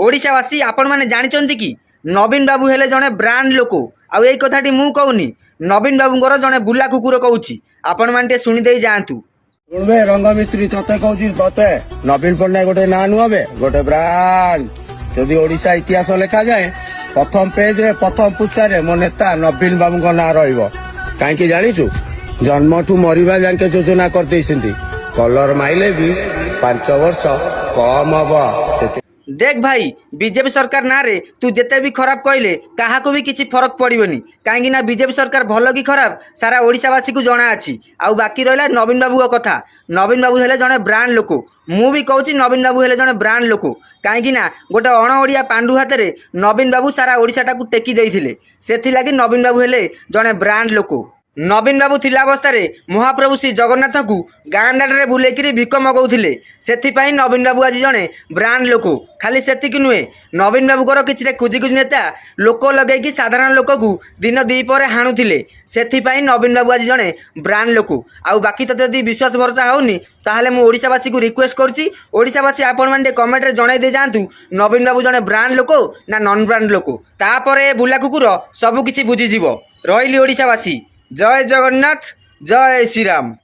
ओडिशावासी आपण मैंने जानते कि नवीन बाबू हेले जड़े ब्रांड लोक आउ यही कथाटी मु कहूनी नवीन बाबूंर जड़े बुला कुकुर कहूँ आपण मैंने शुणिदे जातु शुणबे रंग मिस्त्री तते कहूँ तते नवीन पट्टनायक गोटे ना नुहे गोटे ब्रांड जदि ओडिशा इतिहास लिखा जाए प्रथम पेज रे प्रथम पृष्ठा रे मो नेता नवीन बाबू ना रही जाचु जन्मठू मरवा जाके योजना करते कलर माइले भी 5 वर्ष कम हम देख भाई बीजेपी सरकार ना रे तू जिते भी खराब कहले क्या भी किसी फरक पड़ोनी कहीं बीजेपी सरकार भल कि खराब सारा ओडिशावासी को जना अच्छी आउ बाकी रहा नवीन बाबू कथा नवीन बाबू हेले जड़े ब्रांड लोक मु भी कहूँ नवीन बाबू हेले जड़े ब्रांड लोक कहीं गोटे अण ओडिया पांडु हाथ में नवीन बाबू सारा ओडिशाटा को टेकी देइथिले सेथिलागि नवीन बाबू हेले जड़े ब्रांड लोक नवीन बाबू थिला अवस्था महाप्रभु श्री जगन्नाथ को गाँ दाड़े बुलेकरी भिक मगाऊे से नवीन बाबू आज जड़े ब्रांड लोक खाली सेतिक नुहे नवीन बाबूर किसी कुजी नेता लोक लगे साधारण लोक को दिन दीपर हाणुले से नवीन बाबू आज जड़े ब्रांड लोक आउ बाकी तो जब विश्वास भरोसा होनी ताहले मु ओडिशावासी को रिक्वेस्ट करुच्ची ओडिशावासी आपण मैंने कमेंट रे जणाई दे जातु नवीन बाबू जड़े ब्रांड लोक ना नन ब्रांड लोक तापर बुला कुकुर सबकिछि बुझीजिव रही ओडिशावासी जय जगन्नाथ जय श्रीराम।